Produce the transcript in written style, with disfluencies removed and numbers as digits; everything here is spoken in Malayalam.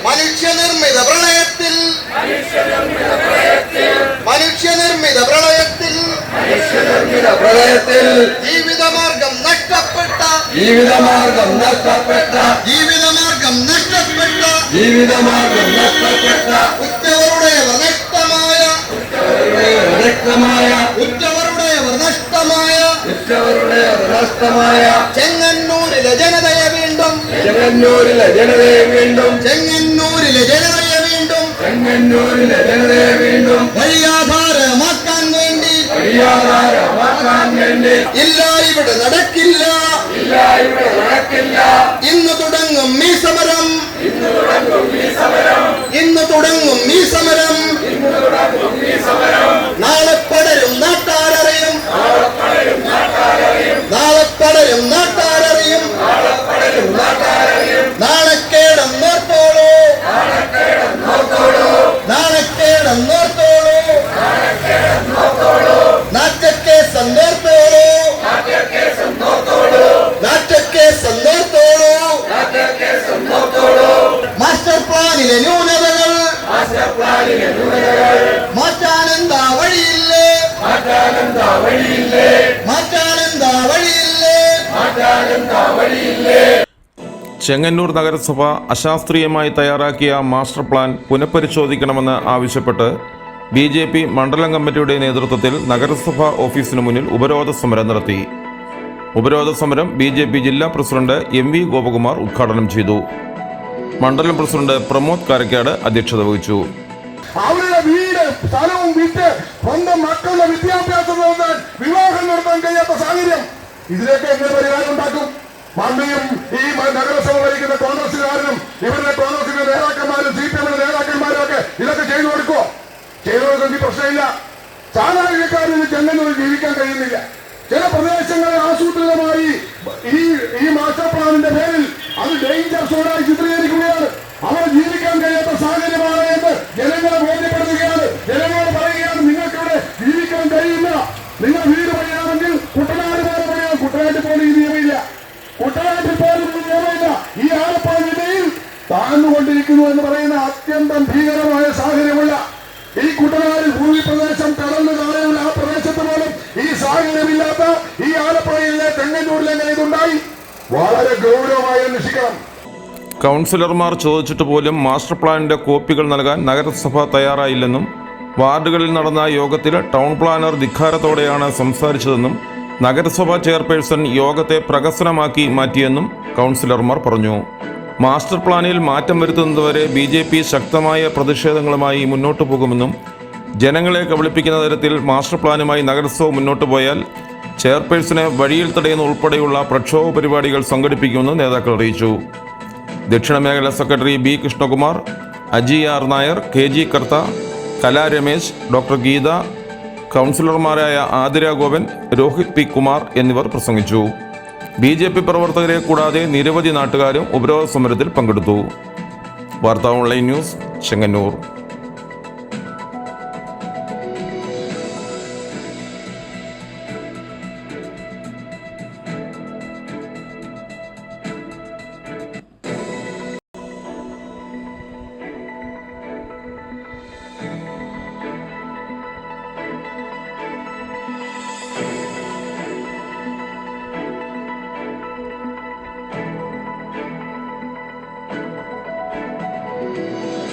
മനുഷ്യനിർമ്മിത പ്രളയത്തിൽ ജീവിതമാർഗം നഷ്ടപ്പെട്ട ഉറ്റവരുടേവർ നഷ്ടമായ ചെങ്ങന്നൂരിലെ ജനതയെ വീണ്ടും വഴിയാധാരമാക്കാൻ വേണ്ടി ഇല്ല ഇവിടെ നടക്കില്ല. ഇന്ന് തുടങ്ങും ഈ സമരം. നാളെ പടരും നാട്ടാരറിയും. നാണക്കേടം നോർത്തോളൂ. നാറ്റക്കേസ് നോർത്തോളൂ. മാസ്റ്റർ പ്ലാനിലെ ന്യൂനതകൾ മാറ്റാനെന്താ വഴിയില്ലേ? ചെങ്ങന്നൂർ നഗരസഭ അശാസ്ത്രീയമായി തയ്യാറാക്കിയ മാസ്റ്റർ പ്ലാൻ പുനഃപരിശോധിക്കണമെന്ന് ആവശ്യപ്പെട്ട് BJP മണ്ഡലം കമ്മിറ്റിയുടെ നേതൃത്വത്തിൽ നഗരസഭാ ഓഫീസിനു മുന്നിൽ ഉപരോധ സമരം നടത്തി. ഉപരോധ സമരം BJP ജില്ലാ പ്രസിഡന്റ് MV ഗോപകുമാർ ഉദ്ഘാടനം ചെയ്തു. മണ്ഡലം പ്രസിഡന്റ് പ്രമോദ് കാരക്കാട് അധ്യക്ഷത വഹിച്ചു. അവരുടെ വീട് സ്ഥലവും വിറ്റ് സ്വന്തം മക്കളുടെ വിദ്യാഭ്യാസം നടത്താൻ വിവാഹം നടത്താൻ കഴിയാത്ത സാഹചര്യം, ഇതിലേക്ക് എങ്ങനെ പരിഹാരം ഉണ്ടാക്കും? മന്ത്രിയും ഈ നഗരസഭ ഭരിക്കുന്ന കോൺഗ്രസുകാരനും ഇവരുടെ കോൺഗ്രസിന്റെ നേതാക്കന്മാരും CPM നേതാക്കന്മാരും ഒക്കെ ഇതൊക്കെ ചെയ്തു കൊടുക്കുമോ? ചെയ്തു കൊടുക്കുന്ന പ്രശ്നമില്ല. സാധാരണക്കാരിൽ ചെങ്ങന്നൂരിൽ ജീവിക്കാൻ കഴിയുന്നില്ല. ചില പ്രദേശങ്ങളെ ആസൂത്രിതമായി ഈ മാസ്റ്റർ പ്ലാനിന്റെ പേരിൽ അത് ഡേഞ്ചർ സോണായി ചിത്രീകരിക്കുകയാണ്. അവർ ജീവിക്കാൻ കഴിയാത്ത സാഹചര്യമാണ് എന്ന് ജനങ്ങളെ ബോധ്യപ്പെടുത്തുകയാണ്. ജനങ്ങളോട് പറയുകയാണ്, നിങ്ങൾക്കിവിടെ ജീവിക്കാൻ കഴിയില്ല. നിങ്ങൾ വീട് പണിയാമെങ്കിൽ കുട്ടനാട് പോലെ പണിയാം. കുട്ടനാട്ടിൽ പോലും ഈ നിയമമില്ല. ഈ ആലപ്പുഴ ജില്ലയിൽ താഴ്ന്നുകൊണ്ടിരിക്കുന്നു എന്ന് പറയുന്ന അത്യന്തം ഭീകരമായ സാഹചര്യമുള്ള ഈ കുട്ടനാട് ഭൂമി പ്രദേശം കടന്നു താഴെയുള്ള ആ പ്രദേശത്ത് പോലും ഈ സാഹചര്യമില്ലാത്ത ഈ ആലപ്പുഴയിലെ ചെങ്ങന്നൂരിലെ ഇതുണ്ടായി. വളരെ ഗൗരവമായി അന്വേഷിക്കണം. കൗൺസിലർമാർ ചോദിച്ചിട്ട് പോലും മാസ്റ്റർ പ്ലാനിന്റെ കോപ്പികൾ നൽകാൻ നഗരസഭ തയ്യാറായില്ലെന്നും വാർഡുകളിൽ നടന്ന യോഗത്തിൽ ടൗൺ പ്ലാനർ ധിക്കാരത്തോടെയാണ് സംസാരിച്ചതെന്നും നഗരസഭാ ചെയർപേഴ്സൺ യോഗത്തെ പ്രഹസനമാക്കി മാറ്റിയെന്നും കൗൺസിലർമാർ പറഞ്ഞു. മാസ്റ്റർ പ്ലാനിൽ മാറ്റം വരുത്തുന്നതുവരെ BJP ശക്തമായ പ്രതിഷേധങ്ങളുമായി മുന്നോട്ടു പോകുമെന്നും ജനങ്ങളെ കബളിപ്പിക്കുന്ന തരത്തിൽ മാസ്റ്റർ പ്ലാനുമായി നഗരസഭ മുന്നോട്ടു പോയാൽ ചെയർപേഴ്സണെ വഴിയിൽ തടയുന്ന ഉൾപ്പെടെയുള്ള പ്രക്ഷോഭ പരിപാടികൾ സംഘടിപ്പിക്കുമെന്ന് നേതാക്കൾ അറിയിച്ചു. ദക്ഷിണ മേഖലാ secretary B Krishnakumar, Aji R Nair, KG കർത്ത, കലാ രമേശ്, ഡോക്ടർ ഗീത, കൗൺസിലർമാരായ ആതിര ഗോപൻ, രോഹിത് P കുമാർ എന്നിവർ പ്രസംഗിച്ചു. BJP പ്രവർത്തകരെ കൂടാതെ നിരവധി നാട്ടുകാരും ഉപരോധ സമരത്തിൽ പങ്കെടുത്തു. വാർത്താ ഓൺലൈൻ ന്യൂസ്, ചെങ്ങന്നൂർ.